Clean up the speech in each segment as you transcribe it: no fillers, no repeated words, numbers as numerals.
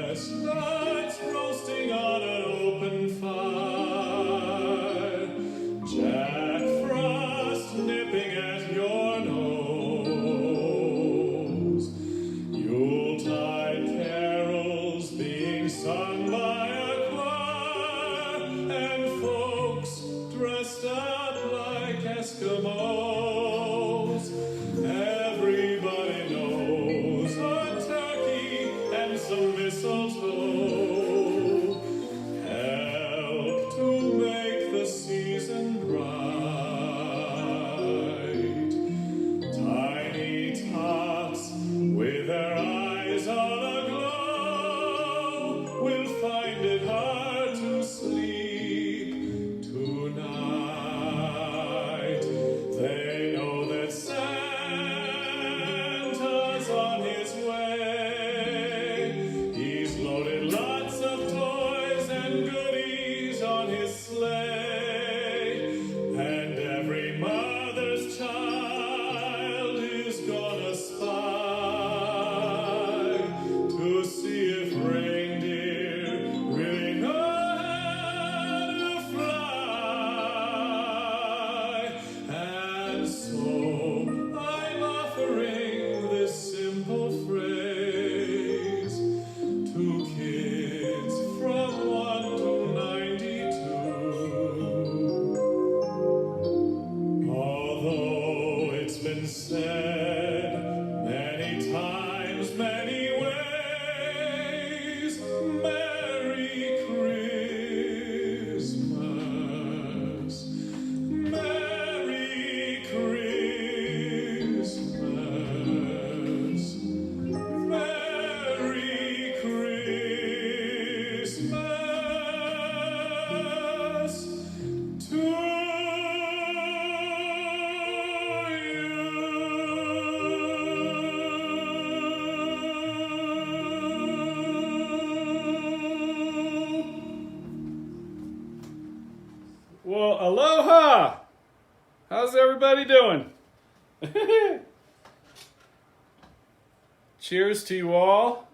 Chestnuts roasting on an open fire, Jack Frost nipping at your nose, Yuletide carols being sung by a choir, and folks dressed up like Eskimos. Everybody knows a turkey and some mistletoe help to make the season bright. Tiny tots with their eyes all aglow will find it hard to sleep tonight. They know that Santa's on his way. He's loaded lots of toys and goodies on his sleigh. And every mother's child is gonna spy to see if reindeer really know how to fly. And so I'm offering this simple phrase to kids from 1 to 92. Although it's been said many times, many ways, Merry Christmas, Merry Christmas, Merry Christmas to you. Well, aloha! How's everybody doing? Cheers to you all.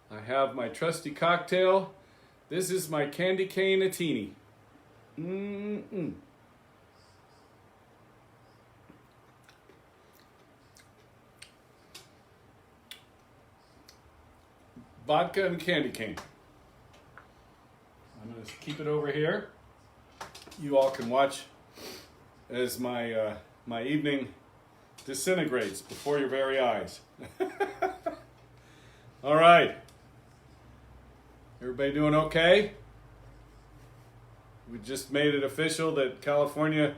I have my trusty cocktail. This is my candy cane atini. Vodka and candy cane. I'm going to keep it over here. You all can watch as my my evening disintegrates before your very eyes. All right. Everybody doing okay? We just made it official that California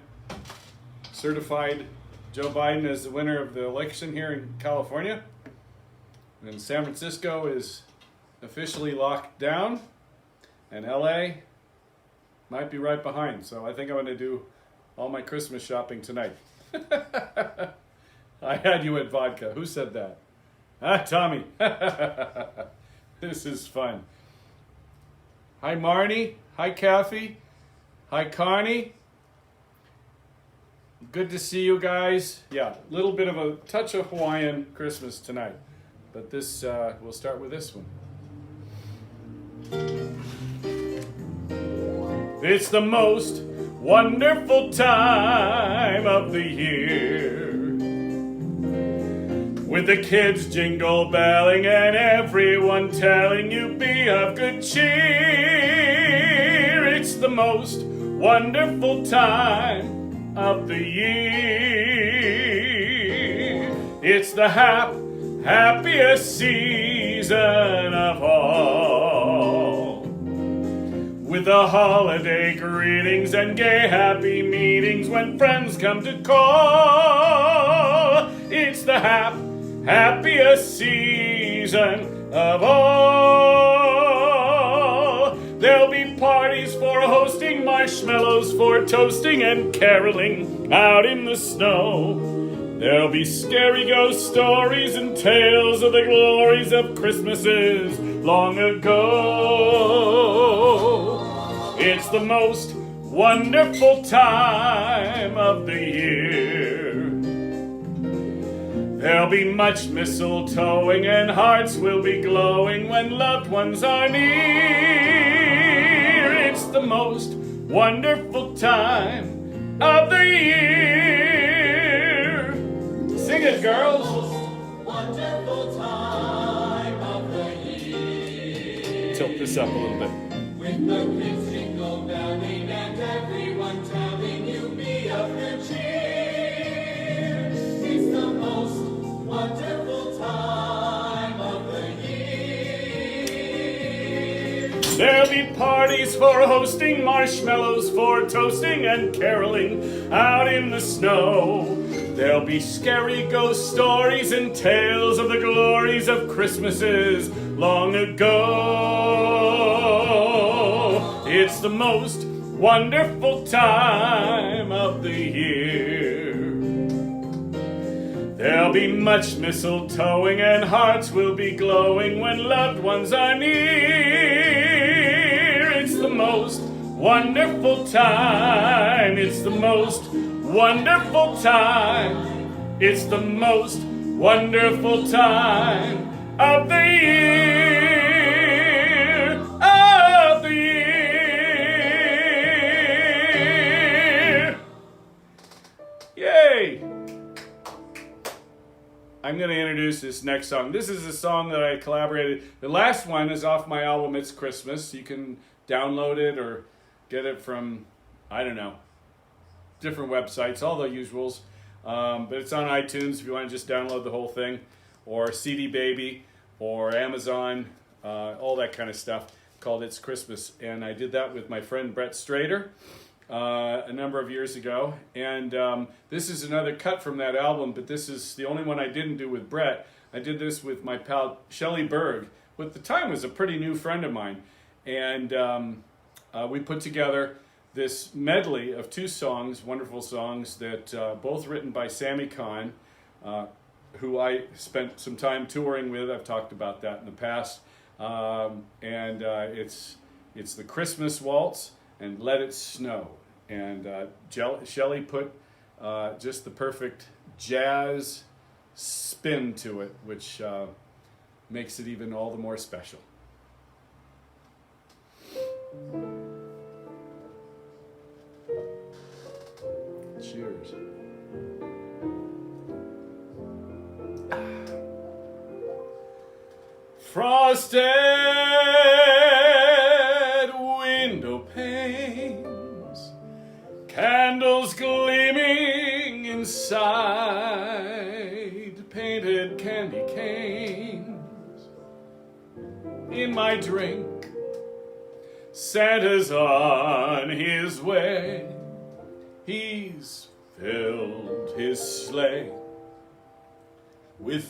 certified Joe Biden as the winner of the election here in California. And San Francisco is officially locked down. And LA might be right behind. So I think I'm going to do all my Christmas shopping tonight. I had you at vodka. Who said that? Ah, Tommy. This is fun. Hi, Marnie. Hi, Kathy. Hi, Connie. Good to see you guys. Yeah, a little bit of a touch of Hawaiian Christmas tonight. But this, we'll start with this one. It's the most wonderful time of the year, with the kids jingle belling and everyone telling you be of good cheer. It's the most wonderful time of the year. It's the happiest season of all, with the holiday greetings and gay happy meetings when friends come to call. It's the happiest season of all. There'll be parties for hosting, marshmallows for toasting, and caroling out in the snow. There'll be scary ghost stories and tales of the glories of Christmases long ago. It's the most wonderful time of the year. There'll be much mistletoeing and hearts will be glowing when loved ones are near. It's the most wonderful time of the year. Sing it, girls. Wonderful time of the year. Tilt this up a little bit. With the kids jingle belling and everyone telling you be of good cheer. It's the most wonderful time of the year. There'll be parties for hosting, marshmallows for toasting, and caroling out in the snow. There'll be scary ghost stories and tales of the glories of Christmases long ago. It's the most wonderful time of the year. There'll be much mistletoeing and hearts will be glowing when loved ones are near. It's the most wonderful time. It's the most wonderful time. It's the most wonderful time of the year. Of the year. Yay! I'm going to introduce this next song. This is a song that I collaborated. The last one is off my album, It's Christmas. You can download it or get it from, I don't know, different websites, all the usuals. But it's on iTunes if you want to just download the whole thing, or CD Baby, or Amazon, all that kind of stuff, called It's Christmas. And I did that with my friend Brett Strader a number of years ago. And this is another cut from that album, but this is the only one I didn't do with Brett. I did this with my pal Shelley Berg, who at the time was a pretty new friend of mine. And we put together this medley of two songs, wonderful songs, that both written by Sammy Kahn, who I spent some time touring with. I've talked about that in the past. It's the Christmas Waltz and Let It Snow. And Shelley put just the perfect jazz spin to it, which makes it even all the more special. Cheers. Frosted window panes, candles gleaming inside, painted candy canes in my drink. Santa's on his way. He's filled his sleigh with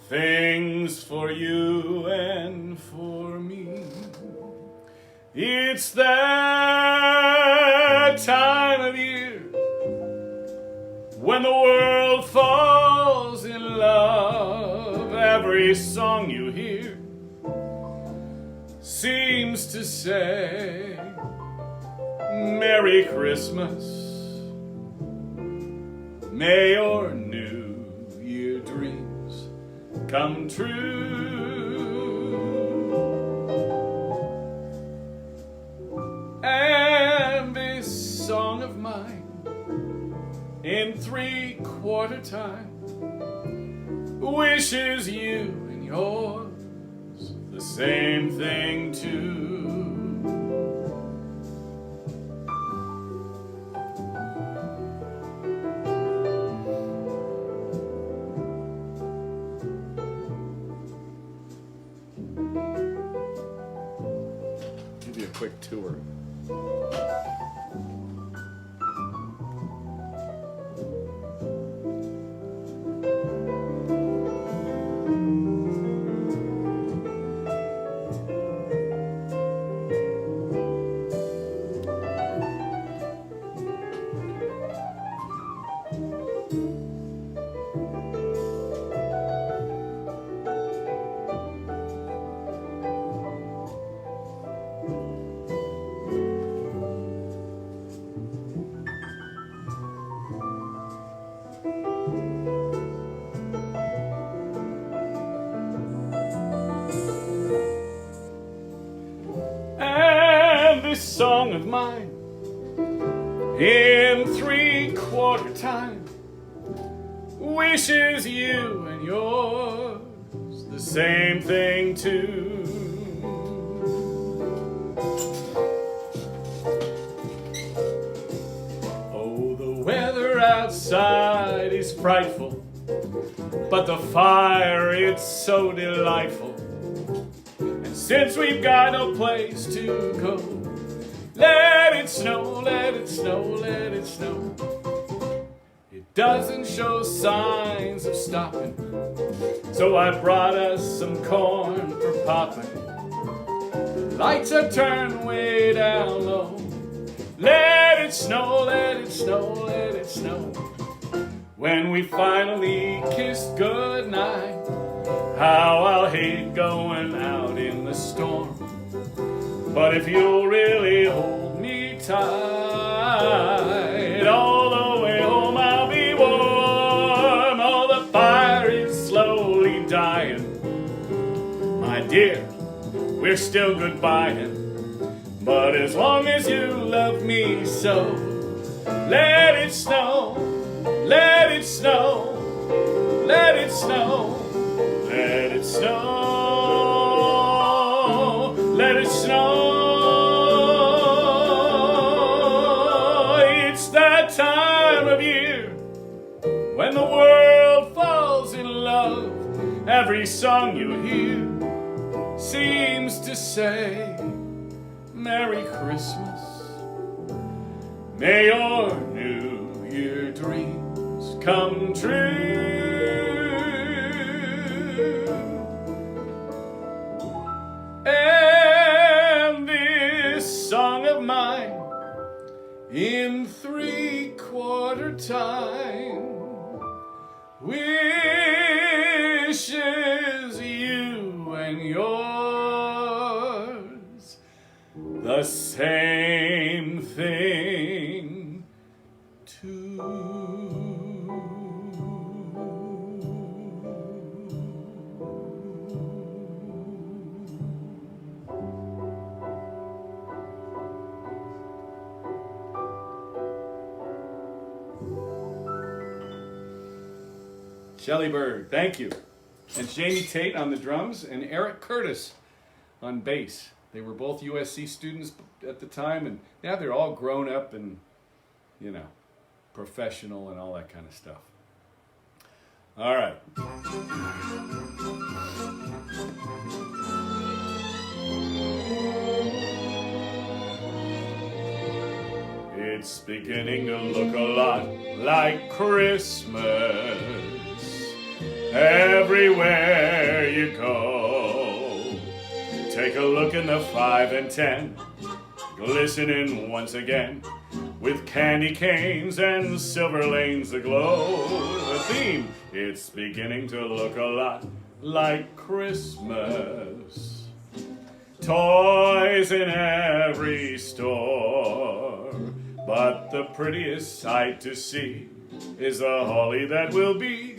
things for you and for me. It's that time of year when the world falls in love. Every song you hear seems to say Merry Christmas. May your New Year dreams come true. And this song of mine, in 3/4 time, wishes you and yours the same thing too. Give you a quick tour. song of mine in 3/4 time wishes you and yours the same thing too. Oh, the weather outside is frightful, but the fire, it's so delightful. And since we've got no place to go, let it snow, let it snow, let it snow. It doesn't show signs of stopping, so I brought us some corn for popping. Lights are turned way down low. Let it snow, let it snow, let it snow. When we finally kissed goodnight, how I'll hate going out in the storm. But if you'll really hold me tight, all the way home I'll be warm. Oh, the fire is slowly dying. My dear, we're still goodbying. But as long as you love me so, let it snow, let it snow, let it snow, let it snow, let it snow. It's that time of year when the world falls in love. Every song you hear seems to say, Merry Christmas. May your New Year dreams come true. And this song of mine in 3/4 time wishes you and yours the same thing too. Shelly Bird, thank you. And Jamie Tate on the drums and Eric Curtis on bass. They were both USC students at the time, and now they're all grown up and, you know, professional and all that kind of stuff. All right. It's beginning to look a lot like Christmas everywhere you go. Take a look in the 5 and 10, glistening once again, with candy canes and silver lanes aglow. The theme, it's beginning to look a lot like Christmas. Toys in every store, but the prettiest sight to see is the holly that will be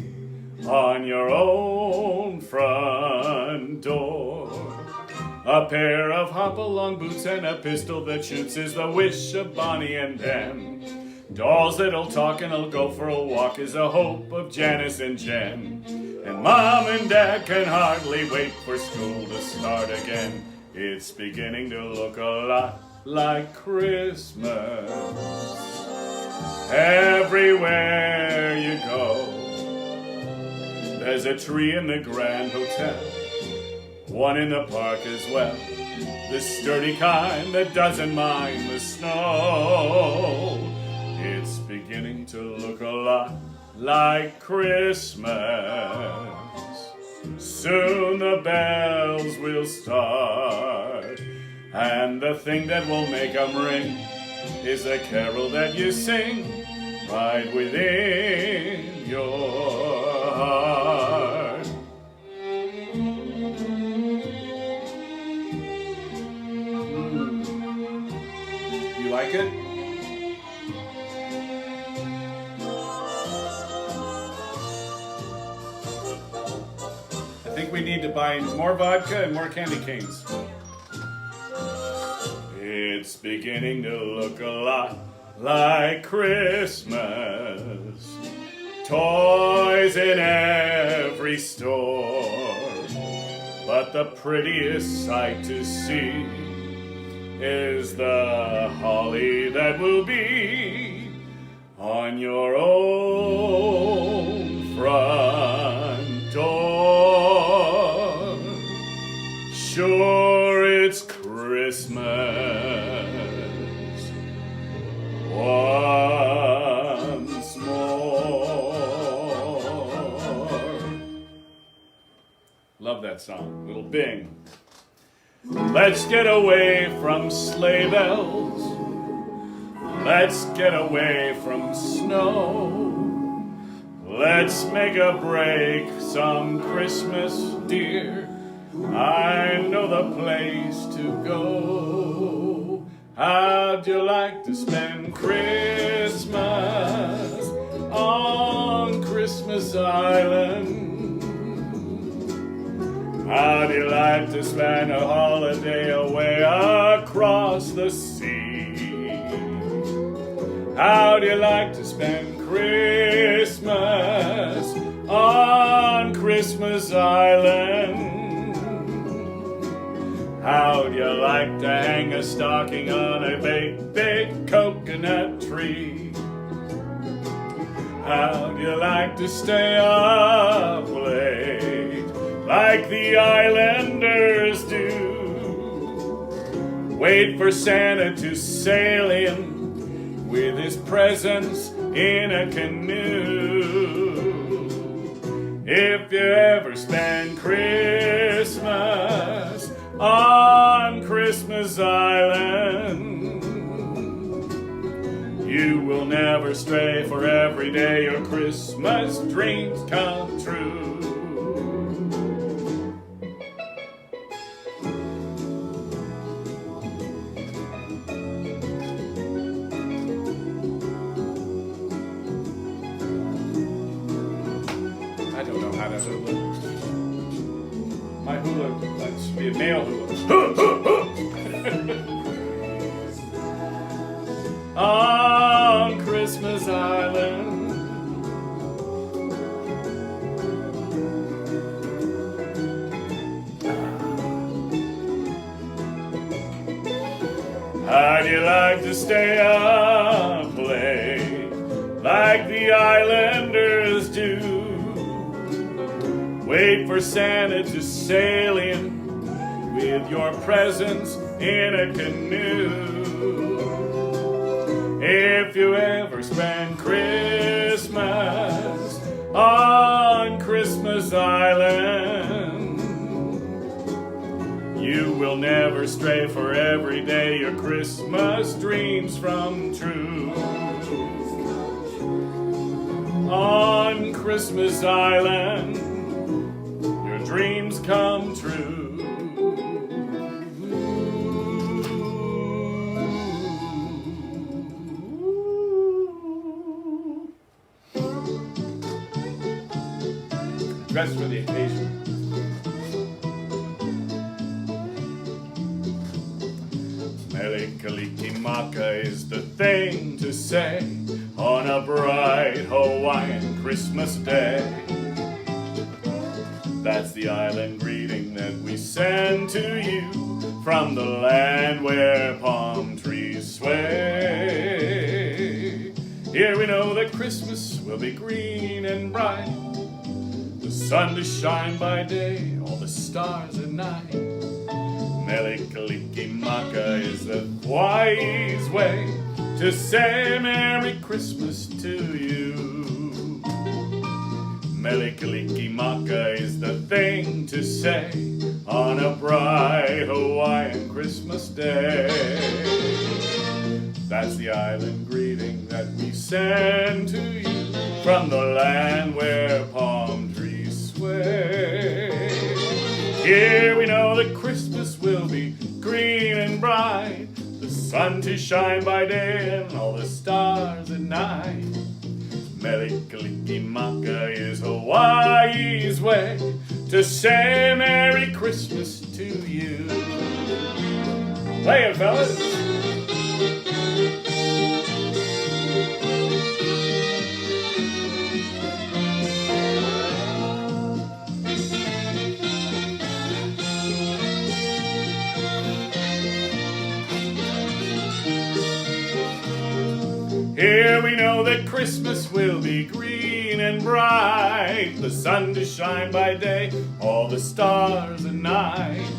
on your own front door. A pair of hop-along boots and a pistol that shoots is the wish of Bonnie and Ben. Dolls that'll talk and'll go for a walk is the hope of Janice and Jen. And Mom and Dad can hardly wait for school to start again. It's beginning to look a lot like Christmas everywhere you go. There's a tree in the Grand Hotel, one in the park as well, the sturdy kind that doesn't mind the snow. It's beginning to look a lot like Christmas. Soon the bells will start, and the thing that will make 'em ring is a carol that you sing right within your heart. You like it? I think we need to buy more vodka and more candy canes. It's beginning to look a lot like Christmas. Toys in every store, but the prettiest sight to see is the holly that will be on your own front door. Sure, it's Christmas once more. Love that song. Little Bing. Let's get away from sleigh bells. Let's get away from snow. Let's make a break some Christmas, dear. I know the place to go. How'd you like to spend Christmas on Christmas Island? How'd you like to spend a holiday away across the sea? How'd you like to spend Christmas on Christmas Island? How'd you like to hang a stocking on a big, big coconut tree? How'd you like to stay up late like the islanders do? Wait for Santa to sail in with his presents in a canoe. If you ever spend Christmas on Christmas Island, you will never stray, for every day your Christmas dreams come true. I don't know how to hula. My hula, that should be a male hula. On Christmas Island, how'd you like to stay up late like the islanders do? Wait for Santa to sail in with your presents in a canoe. If you ever spend Christmas on Christmas Island, you will never stray, for every day your Christmas dreams come true. On Christmas Island, your dreams come true. Dressed for the occasion. Kalikimaka is the thing to say on a bright Hawaiian Christmas day. That's the island greeting that we send to you from the land where palm trees sway. Here we know that Christmas will be green and bright, the sun to shine by day, all the stars at night. Kalikimaka is the wise way to say Merry Christmas to you. Kalikimaka is the thing to say on a bright Hawaiian Christmas day. That's the island greeting that we send to you from the land where palm trees sway. Here we know that Christmas will be green and bright, the sun to shine by day and all the stars at night. Kalikimaka is Hawaii's way to say Merry Christmas to you. Play it, fellas. Here we know that Christmas will be green and bright, the sun to shine by day, all the stars at night.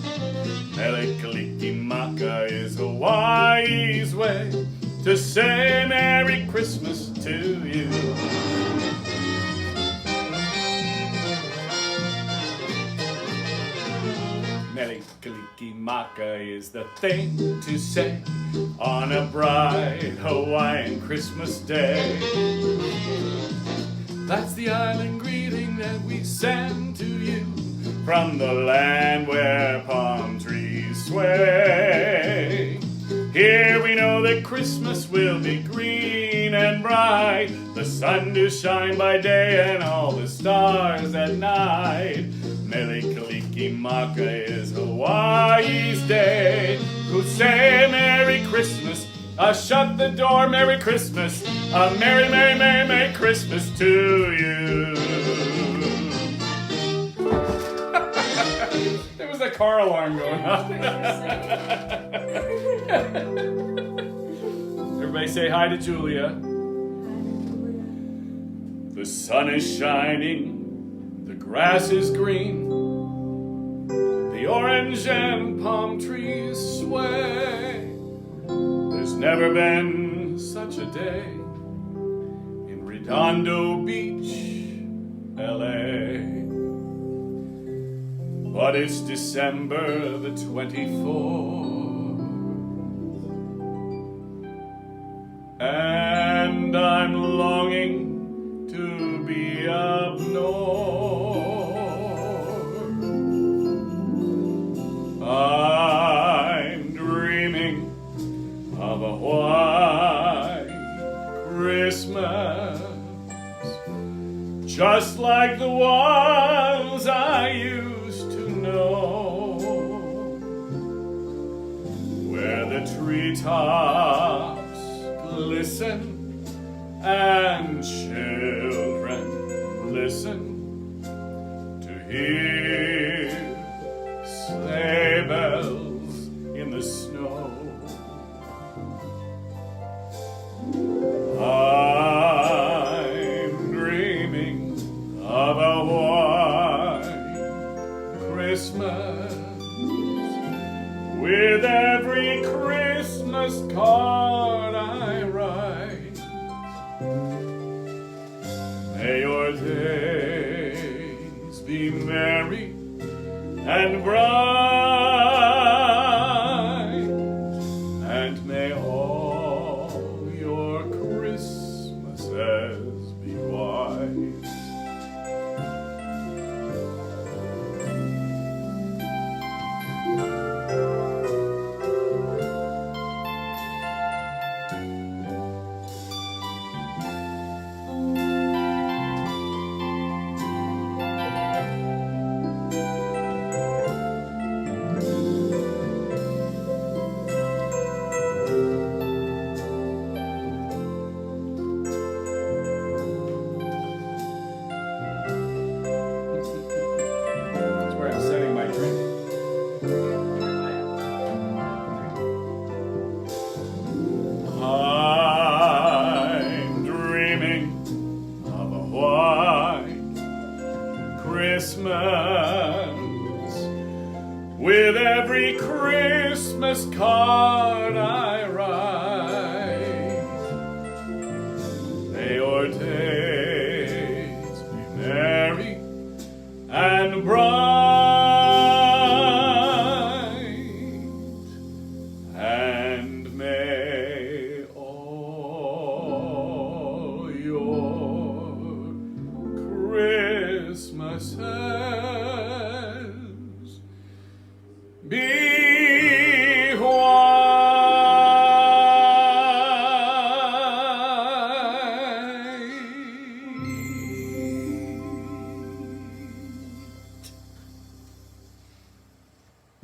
Kalikimaka is Hawaii's way to say Merry Christmas to you. Kalikimaka is the thing to say on a bright Hawaiian Christmas day. That's the island greeting that we send to you from the land where palm trees sway. Here we know that Christmas will be green and bright, the sun to shine by day and all the stars at night. Kalikimaka is Hawaii's day. Who say Merry Christmas, shut the door, Merry Christmas, Merry, Merry, Merry, Merry Christmas to you. There was a car alarm going off. Everybody say hi to Julia. The sun is shining, the grass is green, the orange and palm trees sway. There's never been such a day in Redondo Beach, LA. But it's December the 24th, and I'm longing to be up north. I'm dreaming of a white Christmas, just like the ones I used to know, where the treetops glisten and children listen to hear sleigh bells in the snow. I'm dreaming of a white Christmas, with every Christmas card I write. May your days be merry and bright, and may all your Christmases be white. That's where I'm setting my drink. I'm dreaming of a white Christmas, with every Christmas card I write. May your days be merry and bright, and may all your Christmases be white.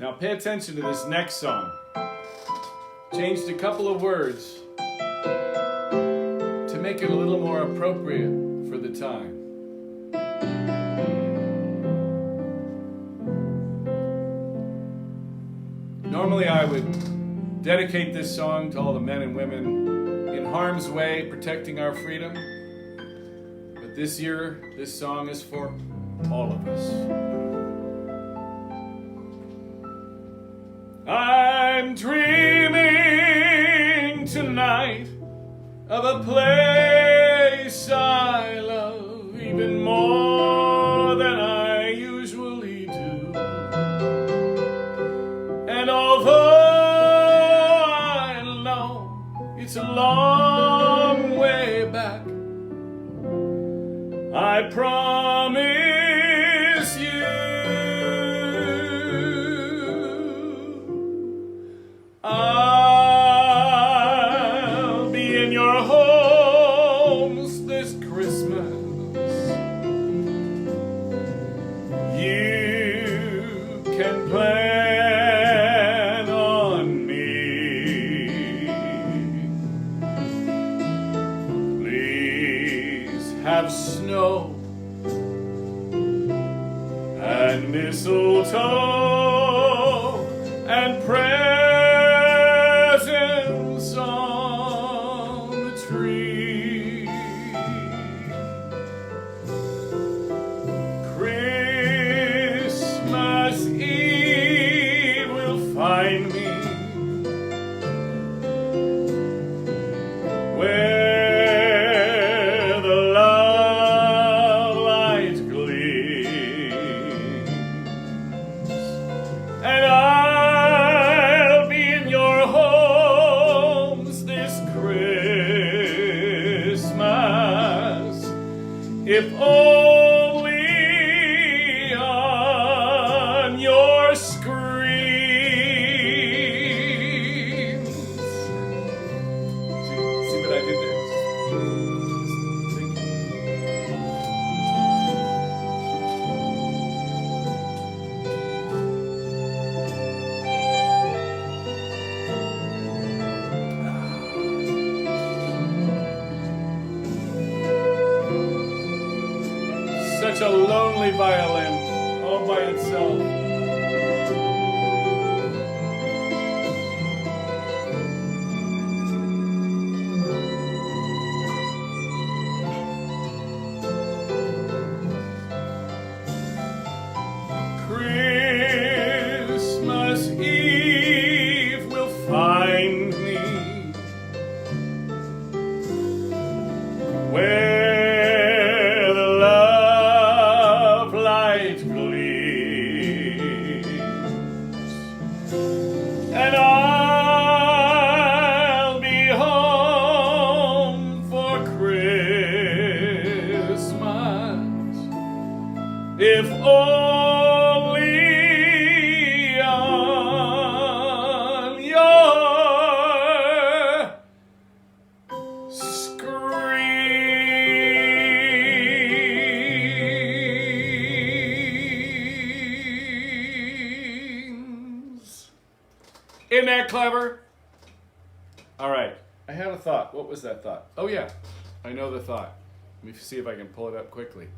Now pay attention to this next song. Changed a couple of words to make it a little more appropriate for the time. Normally I would dedicate this song to all the men and women in harm's way, protecting our freedom. But this year, this song is for all of us. I'm dreaming tonight of a place I love even more than I usually do. And although I know it's a long way back, I promise you I'll be in your homes this Christmas. You can plan on me. Please have snow and mistletoe and presents on the tree. Christmas Eve will find me where the love light gleams, and I'll be in your homes this Christmas, if only on your screens. See what I did there? Such a lonely violin, all by itself. Christmas Eve will find me where the love light gleams, and I'll be home for Christmas, if only on your screens. Isn't that clever? All right, I had a thought. What was that thought? Oh yeah, I know the thought. Let me see if I can pull it up quickly.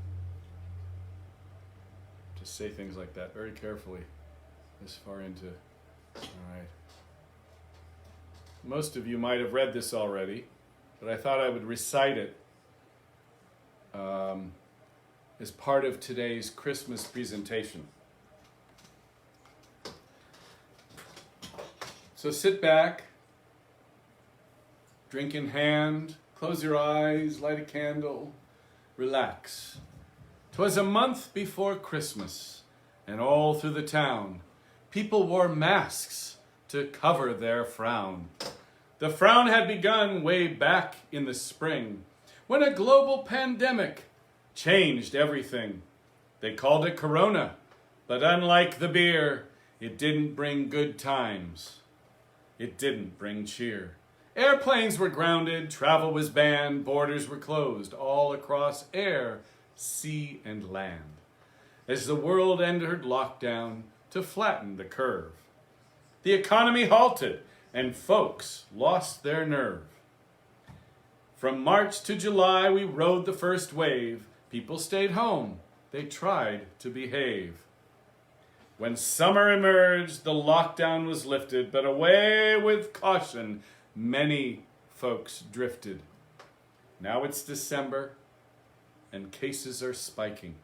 Just say things like that very carefully this far into. All right. Most of you might have read this already, but I thought I would recite it as part of today's Christmas presentation. So sit back, drink in hand, close your eyes, light a candle, relax. 'Twas a month before Christmas, and all through the town, people wore masks to cover their frown. The frown had begun way back in the spring, when a global pandemic changed everything. They called it Corona, but unlike the beer, it didn't bring good times. It didn't bring cheer. Airplanes were grounded, travel was banned, borders were closed all across air, sea, and land, as the world entered lockdown to flatten the curve. The economy halted, and folks lost their nerve. From March to July, we rode the first wave. People stayed home. They tried to behave. When summer emerged, the lockdown was lifted, but away with caution, many folks drifted. Now it's December, and cases are spiking.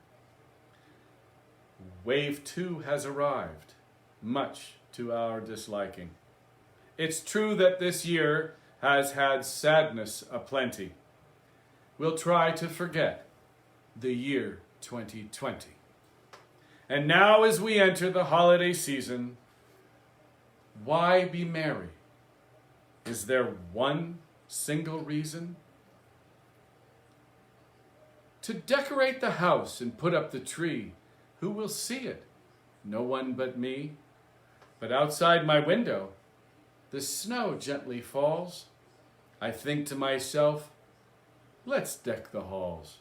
Wave 2 has arrived, much to our disliking. It's true that this year has had sadness aplenty. We'll try to forget the year 2020. And now as we enter the holiday season, why be merry? Is there one single reason? To decorate the house and put up the tree. Who will see it? No one but me. But outside my window, the snow gently falls. I think to myself, let's deck the halls.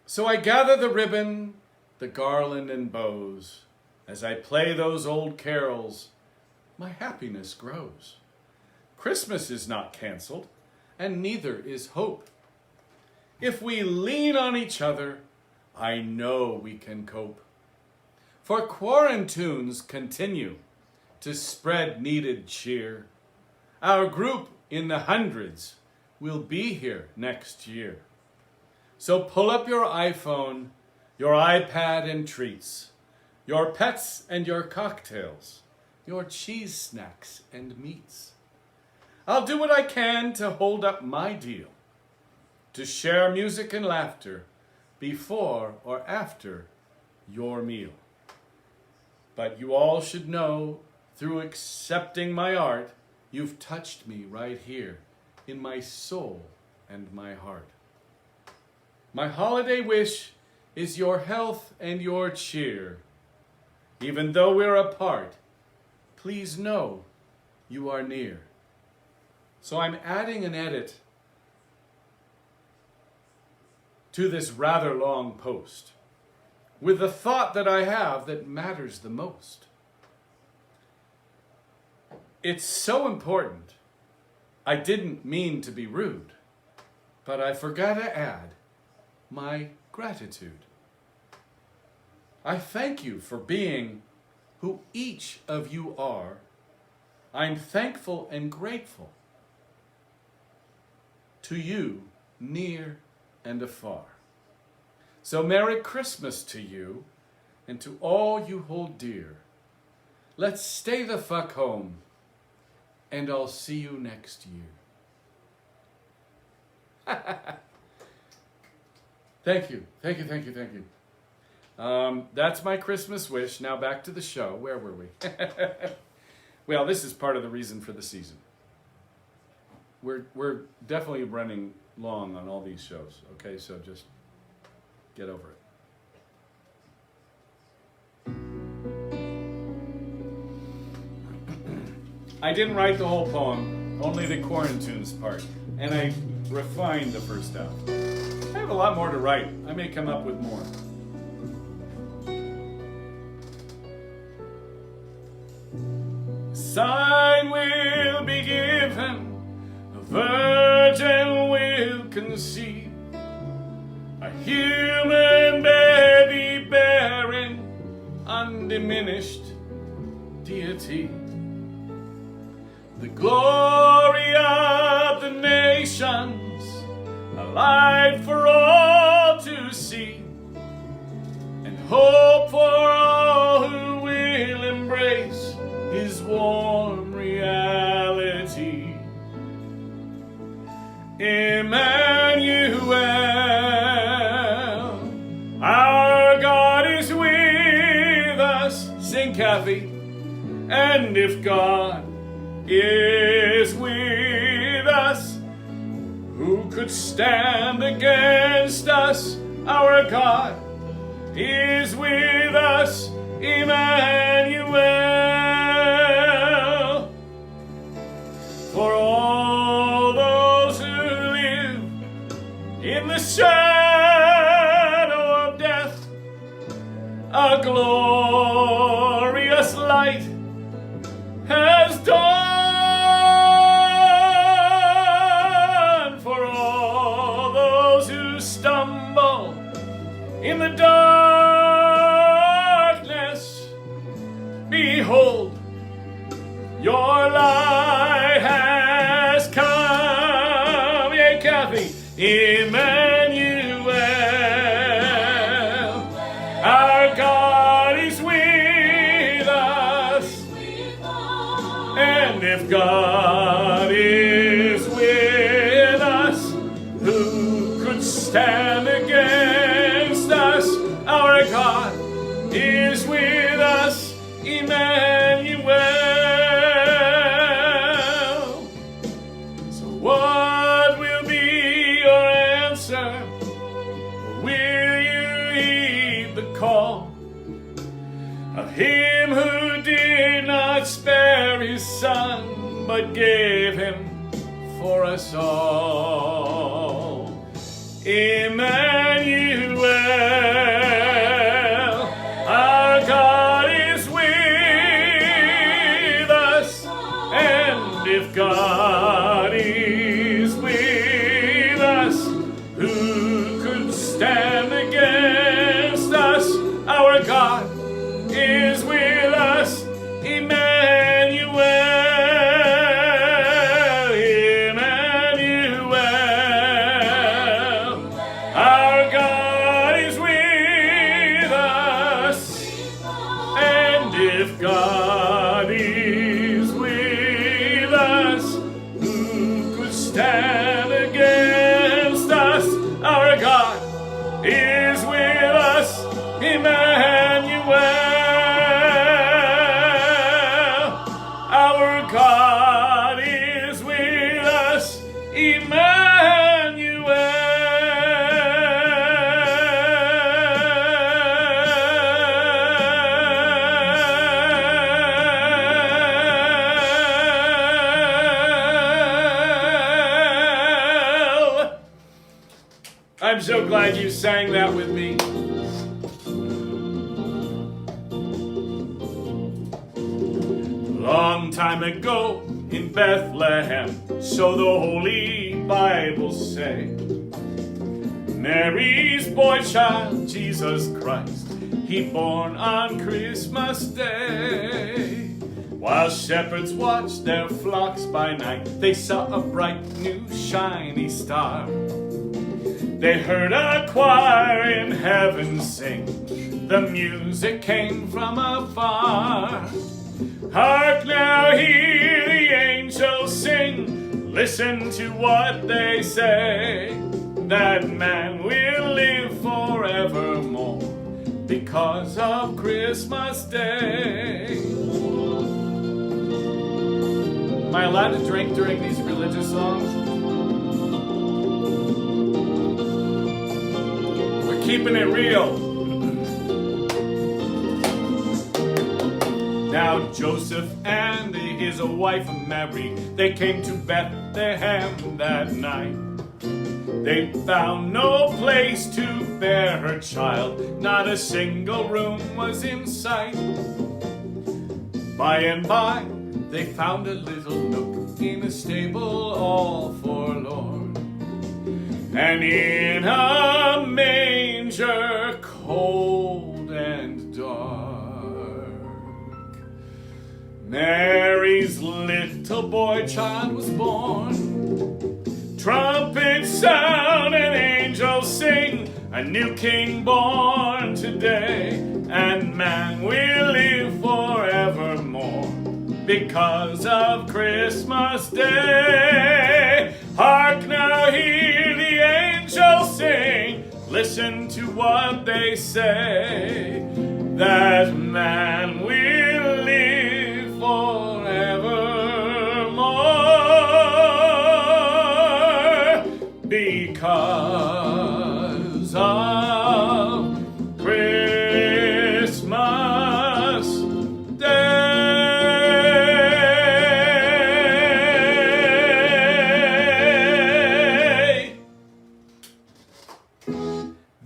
So I gather the ribbon, the garland and bows. As I play those old carols, my happiness grows. Christmas is not canceled, and neither is hope. If we lean on each other, I know we can cope. For Quarantunes continue to spread needed cheer. Our group in the hundreds will be here next year. So pull up your iPhone, your iPad and treats, your pets and your cocktails, your cheese snacks and meats. I'll do what I can to hold up my deal, to share music and laughter before or after your meal. But you all should know, through accepting my art, you've touched me right here in my soul and my heart. My holiday wish is your health and your cheer. Even though we're apart, please know you are near. So I'm adding an edit to this rather long post with the thought that I have that matters the most. It's so important. I didn't mean to be rude, but I forgot to add my gratitude. I thank you for being who each of you are. I'm thankful and grateful to you near and afar. So Merry Christmas to you and to all you hold dear. Let's stay the fuck home, and I'll see you next year. Thank you. That's my Christmas wish. Now back to the show. Where were we? Well, this is part of the reason for the season. We're definitely running long on all these shows, okay? So just get over it. I didn't write the whole poem, only the Quarantunes part, and I refined the first half. I have a lot more to write. I may come up with more. Sign will be given, a virgin will conceive, a human baby bearing undiminished deity. The glory of the nations, a light for all to see, and hope for all who will embrace his warm reality. Emmanuel, our God is with us. Sing, Kathy. And if God is with us, who could stand against us? Our God is with us, Emmanuel. For all those who live in the shadow of death, a glorious light has dawned. For all those who stumble in the darkness, behold, your light Emmanuel, our God is with us. And if God is with us, who could stand against us? Our God is with us, Emmanuel. So what will be your answer? Will you heed the call of him who did not spare his son, but gave him for us all? Emmanuel, our God is with us, and if God is with us, who could stand against us? Our God is with us, Emmanuel, Emmanuel. Our God is with us, and if God is with us, who could stand against us? Our God is with us, Emmanuel. Our God is with us, Emmanuel. I'm so glad you sang that with me. Long time ago in Bethlehem, so the Holy Bible say, Mary's boy child, Jesus Christ, he born on Christmas Day. While shepherds watched their flocks by night, they saw a bright new shiny star. They heard a choir in heaven sing, the music came from afar. Hark now, hear the angels sing, listen to what they say, that man will live forevermore because of Christmas Day. Am I allowed to drink during these religious songs? We're keeping it real. Now Joseph and his wife Mary, they came to Bethlehem that night. They found no place to bear her child, not a single room was in sight. By and by, they found a little nook in a stable all forlorn, and in a manger cold and dark, Mary's little boy child was born. Trumpets sound and angels sing, a new king born today, and man will live forevermore because of Christmas Day. Hark now, hear the angels sing, listen to what they say, that man will live forevermore because of Christmas Day.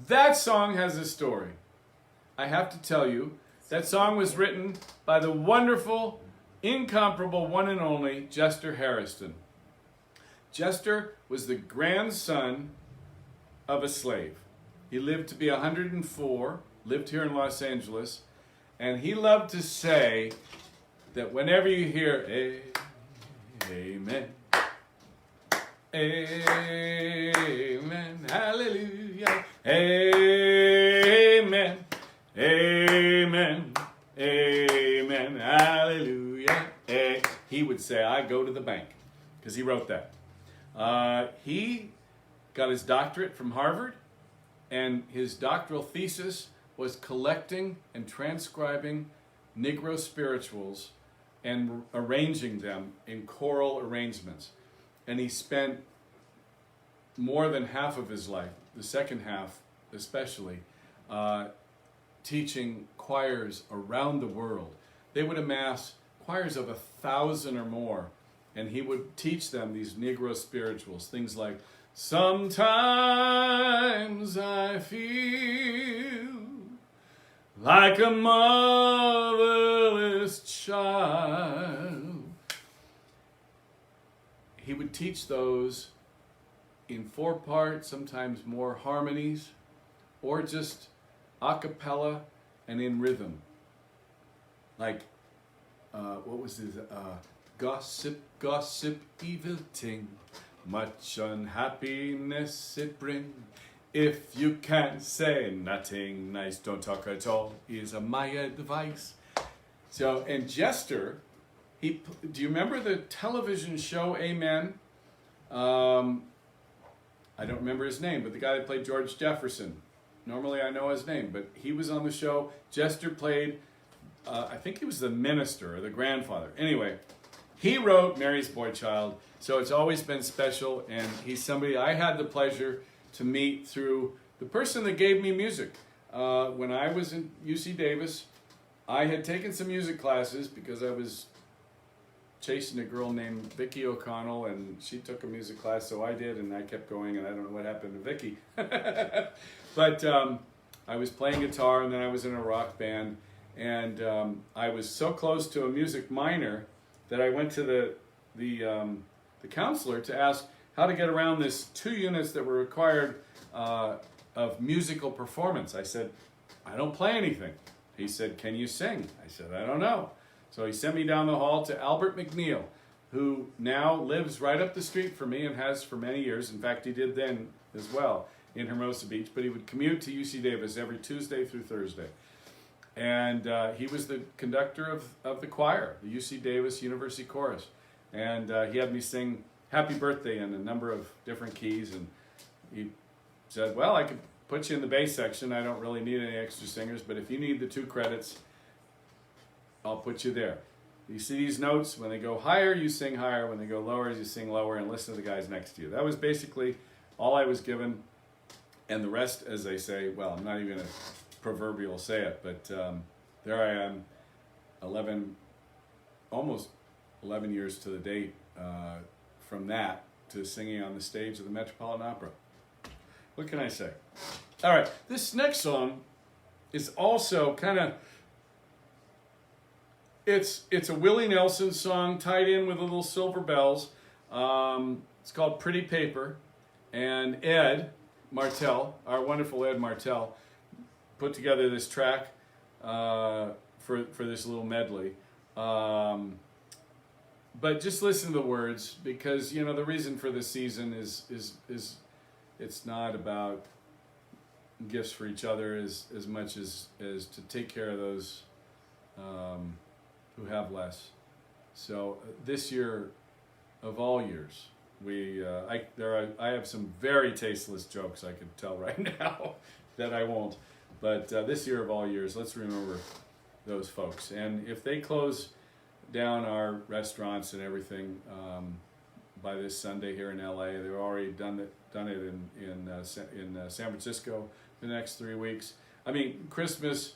That song has a story. I have to tell you, that song was written by the wonderful, incomparable one and only Chester Harrison. Chester was the grandson of a slave. He lived to be 104, lived here in Los Angeles, and he loved to say that whenever you hear Amen, Amen. Hallelujah. Amen. Amen. Amen. Hallelujah. He would say, I go to the bank, because he wrote that. He got his doctorate from Harvard, and his doctoral thesis was collecting and transcribing Negro spirituals and arranging them in choral arrangements. And he spent more than half of his life, the second half especially, teaching choirs around the world. They would amass choirs of 1,000 or more, and he would teach them these Negro spirituals, things like, sometimes I feel like a motherless child. He would teach those in 4-part, sometimes more harmonies, or just a cappella and in rhythm. Like, what was this? Gossip, gossip, evil ting, much unhappiness it bring. If you can't say nothing nice, don't talk at all, is my advice. So, and Jester, do you remember the television show Amen? I don't remember his name, but the guy that played George Jefferson. Normally I know his name, but he was on the show. Jester played, I think he was the minister or the grandfather. Anyway, he wrote Mary's Boy Child, so it's always been special, and he's somebody I had the pleasure to meet through the person that gave me music. When I was in UC Davis, I had taken some music classes because I was chasing a girl named Vicki O'Connell, and she took a music class, so I did, and I kept going, and I don't know what happened to Vicki. But I was playing guitar, and then I was in a rock band, and I was so close to a music minor that I went to the counselor to ask how to get around this 2 units that were required of musical performance. I said, I don't play anything. He said, can you sing? I said, I don't know. So he sent me down the hall to Albert McNeil, who now lives right up the street from me and has for many years. In fact, he did then as well in Hermosa Beach, but he would commute to UC Davis every Tuesday through Thursday. And he was the conductor of the choir, the UC Davis University Chorus. And he had me sing Happy Birthday in a number of different keys. And he said, well, I could put you in the bass section. I don't really need any extra singers, but if you need the 2 credits, I'll put you there. You see these notes? When they go higher, you sing higher. When they go lower, you sing lower, and listen to the guys next to you. That was basically all I was given. And the rest, as they say, well, I'm not even going to proverbial say it, but there I am, almost 11 years to the date from that to singing on the stage of the Metropolitan Opera. What can I say? All right, this next song is also kind of, it's a Willie Nelson song tied in with a little silver bells. It's called Pretty Paper, and Ed Martell, our wonderful Ed Martell, put together this track for this little medley. But just listen to the words, because you know the reason for this season is it's not about gifts for each other as much as to take care of those who have less. So this year, of all years, I have some very tasteless jokes I could tell right now that I won't. But this year of all years, let's remember those folks. And if they close down our restaurants and everything by this Sunday here in LA, they've already done it in San Francisco the next 3 weeks. I mean, Christmas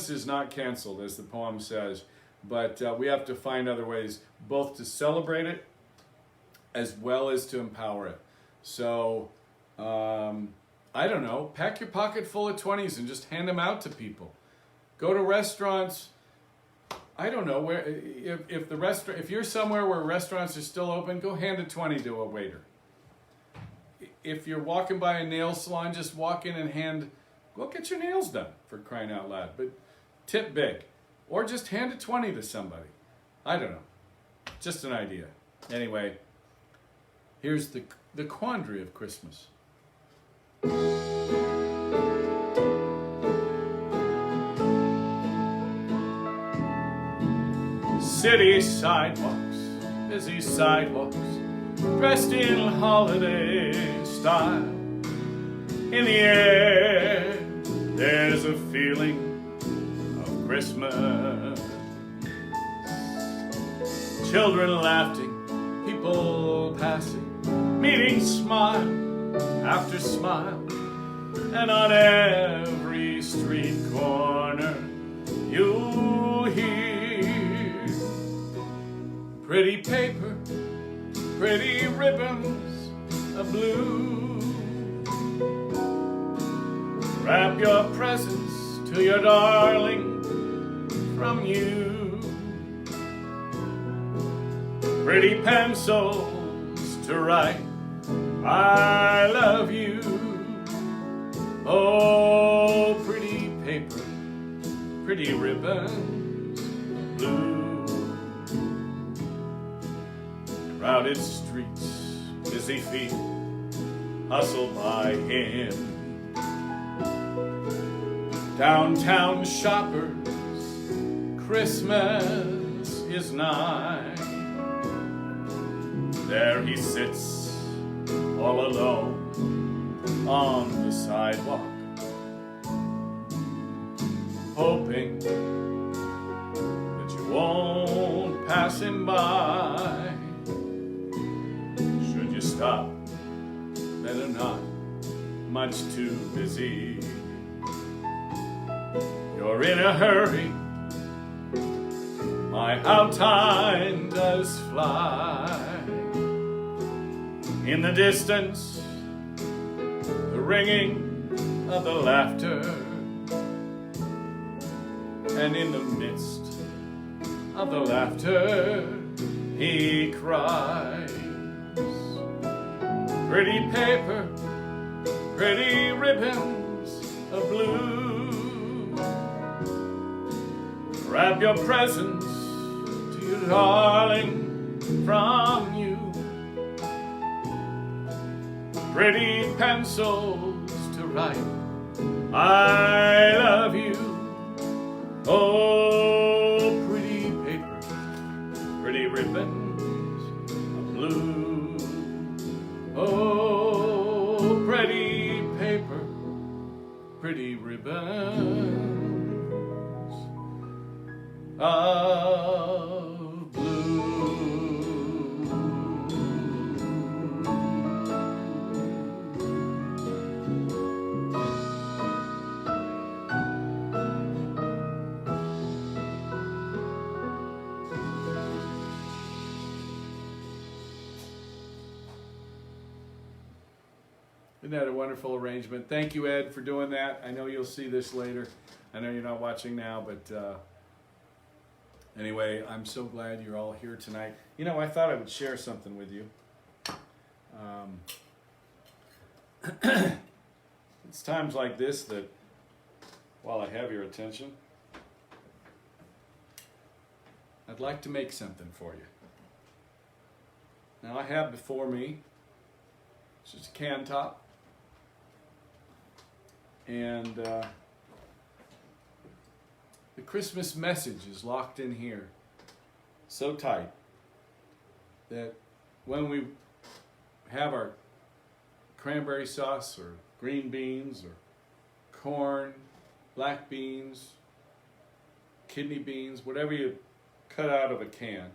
is not canceled, as the poem says, but we have to find other ways both to celebrate it as well as to empower it. So, I don't know, pack your pocket full of 20s and just hand them out to people. Go to restaurants. I don't know where. If you're somewhere where restaurants are still open, go hand a 20 to a waiter. If you're walking by a nail salon, just walk in and go get your nails done, for crying out loud. But tip big, or just hand a 20 to somebody. I don't know. Just an idea. Anyway, Here's the quandary of Christmas. City sidewalks, busy sidewalks, dressed in holiday style. In the air, there's a feeling of Christmas. Children laughing, people passing, meeting smile after smile. And on every street corner, you'll hear pretty paper, pretty ribbons of blue. Wrap your presents to your darling from you. Pretty pencils to write, I love you. Oh, pretty paper, pretty ribbons of blue. Crowded streets, busy feet, hustle by him. Downtown shoppers, Christmas is nigh. There he sits, all alone, on the sidewalk, hoping that you won't pass him by. Should you stop, better not, much too busy. You're in a hurry, my, how time does fly. In the distance, the ringing of the laughter, and in the midst of the laughter, he cries. Pretty paper, pretty ribbons of blue. Wrap your presents to your darling from you. Pretty pencils to write, I love you. Oh, pretty paper, pretty ribbons of blue. Oh, pretty paper, pretty ribbons of blue. Isn't that a wonderful arrangement? Thank you, Ed, for doing that. I know you'll see this later. I know you're not watching now, but anyway, I'm so glad you're all here tonight. You know, I thought I would share something with you. It's times like this that, while I have your attention, I'd like to make something for you. Now, I have before me, it's just a can top, and the Christmas message is locked in here so tight that when we have our cranberry sauce or green beans or corn, black beans, kidney beans, whatever you cut out of a can,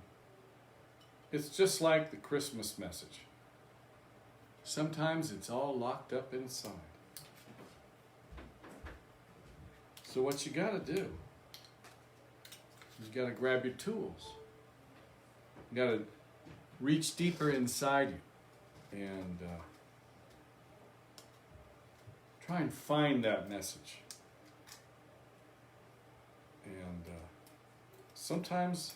it's just like the Christmas message. Sometimes it's all locked up inside. So what you gotta do, you gotta grab your tools. You gotta reach deeper inside you and try and find that message. And sometimes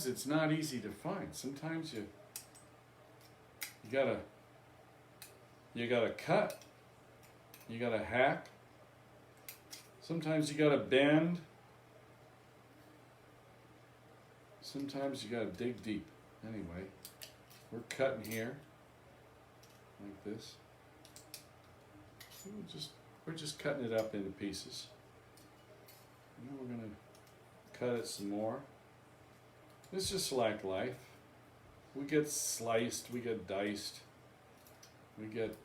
it's not easy to find. Sometimes you gotta cut, you gotta hack. Sometimes you gotta bend. Sometimes you gotta dig deep. Anyway, we're cutting here like this. We're just cutting it up into pieces. And then we're gonna cut it some more. It's just like life. We get sliced, we get diced, we get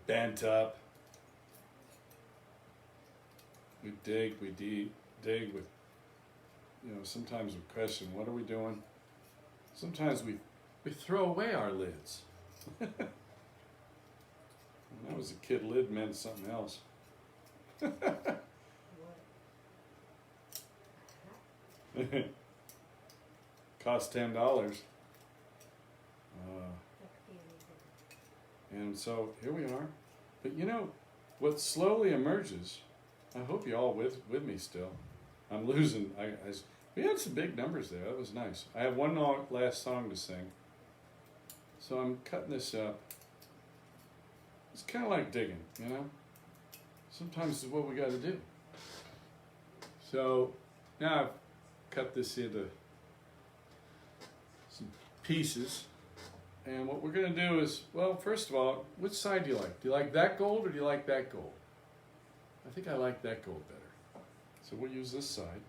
bent up. We dig with, sometimes we question, what are we doing? Sometimes we throw away our lids. When I was a kid, lid meant something else. Cost $10. And so here we are. But what slowly emerges, I hope you all with me still. I'm losing. We had some big numbers there. That was nice. I have one last song to sing. So I'm cutting this up. It's kind of like digging, Sometimes it's what we got to do. So now I've cut this into some pieces. And what we're going to do is, well, first of all, which side do you like? Do you like that gold or do you like that gold? I think I like that gold better. So we'll use this side.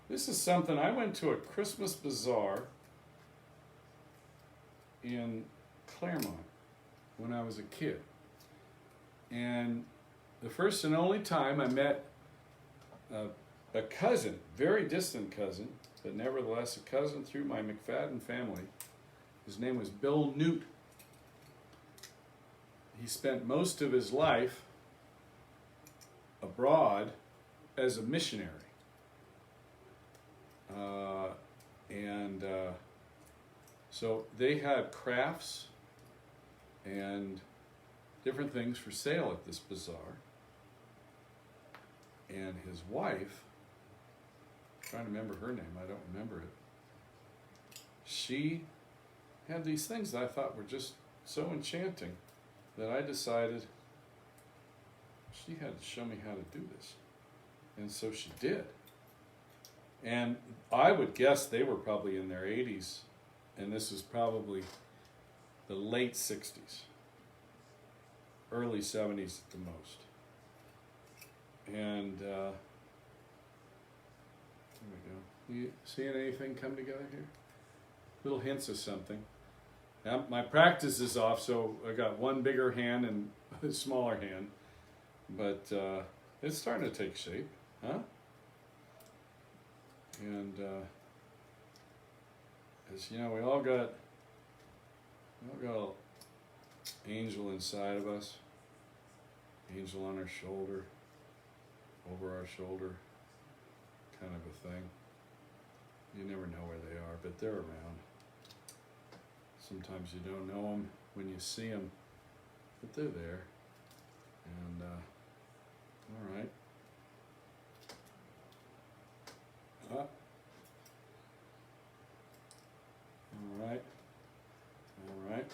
This is something, I went to a Christmas bazaar in Claremont when I was a kid. And the first and only time I met a cousin, very distant cousin, but nevertheless a cousin through my McFadden family. His name was Bill Newt. He spent most of his life abroad as a missionary. So they had crafts and different things for sale at this bazaar. And his wife, I'm trying to remember her name, I don't remember it. She had these things that I thought were just so enchanting that I decided she had to show me how to do this. And so she did. And I would guess they were probably in their 80s, and this was probably the late 60s, early 70s at the most. And there we go. You seeing anything come together here? Little hints of something. Now, my practice is off, so I got one bigger hand and a smaller hand, but it's starting to take shape, huh? And as you know, we all got an angel inside of us, angel on our shoulder, over our shoulder, kind of a thing. You never know where they are, but they're around. Sometimes you don't know them when you see them, but they're there. And all right. All right. All right.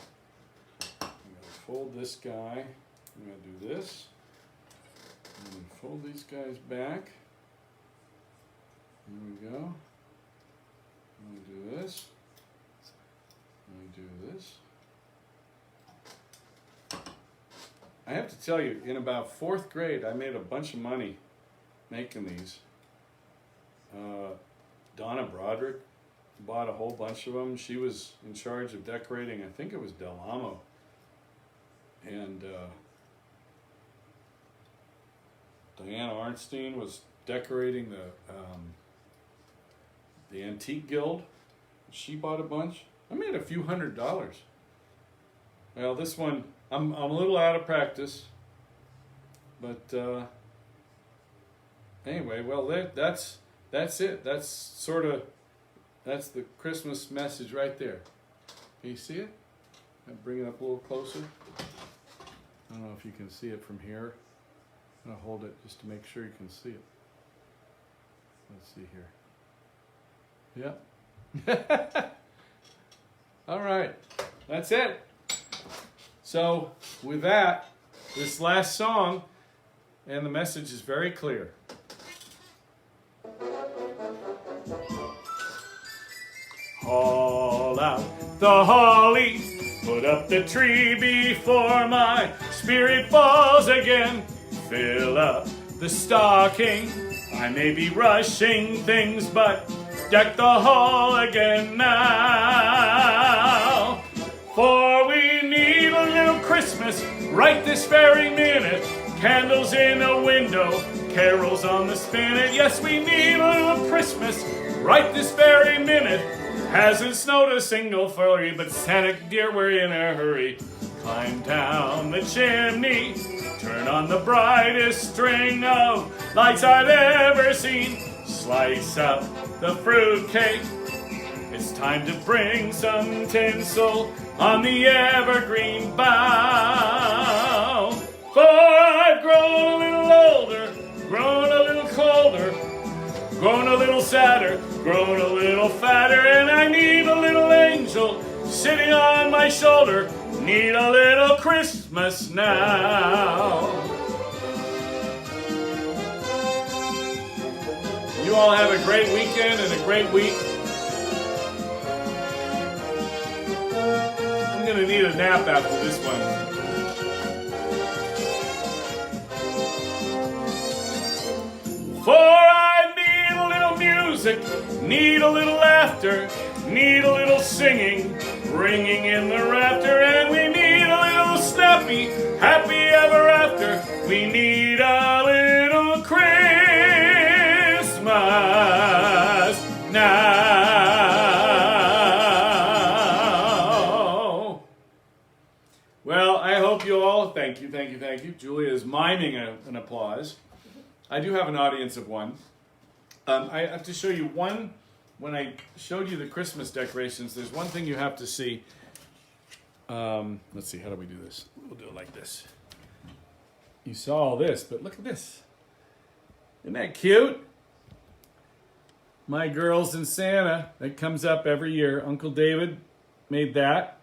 I'm going to fold this guy. I'm going to do this. I'm going to fold these guys back. There we go. I'm going to do this. I'm going to do this. I have to tell you, in about 4th grade, I made a bunch of money making these. Donna Broderick bought a whole bunch of them. She was in charge of decorating, I think it was Del Amo. And Diana Arnstein was decorating the Antique Guild. She bought a bunch. I made a few $100s. Well, this one, I'm a little out of practice. But anyway, well, that's it. That's the Christmas message right there. Can you see it? I'll bring it up a little closer. I don't know if you can see it from here. I'm going to hold it just to make sure you can see it. Let's see here. Yep. All right. That's it. So with that, this last song, and the message is very clear. Haul out the holly, put up the tree before my spirit falls again. Fill up the stocking, I may be rushing things, but deck the hall again now. For we need a little Christmas right this very minute. Candles in a window, carols on the spinet. Yes, we need a little Christmas right this very minute. Hasn't snowed a single flurry, but Santa dear, we're in a hurry. Climb down the chimney, turn on the brightest string of lights I've ever seen. Slice up the fruitcake, it's time to bring some tinsel on the evergreen bough. For I've grown a little older, grown a little colder, grown a little sadder, grown a little fatter, and I need a little angel sitting on my shoulder. Need a little Christmas now. You all have a great weekend and a great week. I'm going to need a nap after this one. For I need a little music, need a little laughter, need a little singing, ringing in the rafter, and we need a little snappy, happy ever after. We need a little Christmas now. Well, I hope you all, thank you. Julia is miming an applause. I do have an audience of one. I have to show you one. When I showed you the Christmas decorations, there's one thing you have to see. Let's see, how do we do this? We'll do it like this. You saw all this, but look at this. Isn't that cute? My Girls and Santa, that comes up every year. Uncle David made that.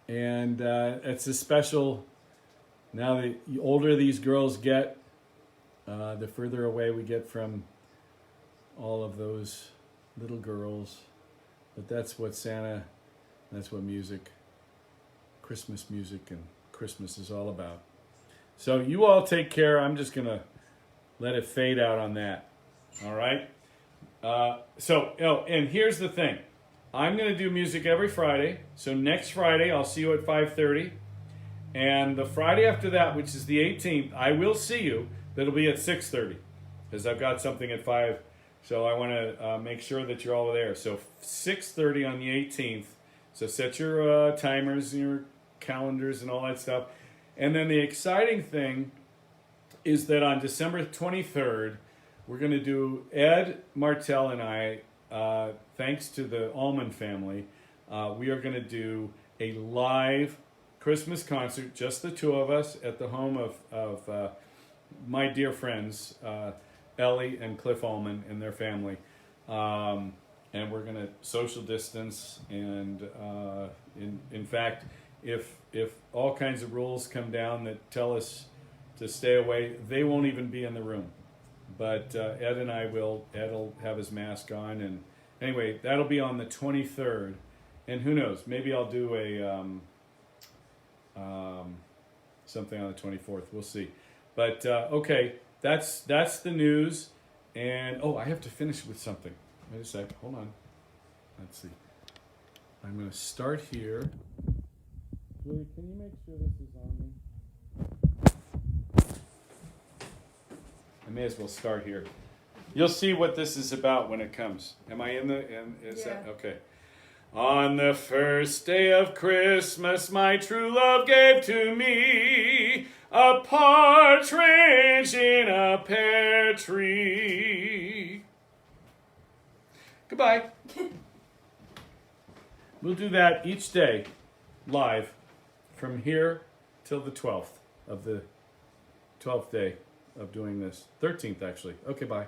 And it's a special, now the older these girls get, the further away we get from all of those little girls. But that's what Santa, that's what music, Christmas music and Christmas is all about. So you all take care. I'm just going to let it fade out on that. All right? And here's the thing. I'm going to do music every Friday. So next Friday, I'll see you at 5:30. And the Friday after that, which is the 18th, I will see you. That'll be at 6:30 because I've got something at 5. So I want to make sure that you're all there. So 6:30 on the 18th. So set your timers and your calendars and all that stuff. And then the exciting thing is that on December 23rd, we're going to do, Ed Martell and I, thanks to the Allman family, we are going to do a live Christmas concert, just the two of us, at the home of my dear friends, Ellie and Cliff Allman and their family. And we're going to social distance. And in fact, if all kinds of rules come down that tell us to stay away, they won't even be in the room. But Ed and I will. Ed will have his mask on. And anyway, that'll be on the 23rd. And who knows? Maybe I'll do a something on the 24th. We'll see. But okay, that's the news. And I have to finish with something. Wait a sec. Hold on. Let's see. I'm going to start here. Julie, can you make sure this is on me? I may as well start here. You'll see what this is about when it comes. Am I in the? Is yeah. That okay? On the first day of Christmas, my true love gave to me a partridge in a pear tree. Goodbye. We'll do that each day, live, from here till the 12th of the 12th day of doing this. 13th, actually. Okay, bye.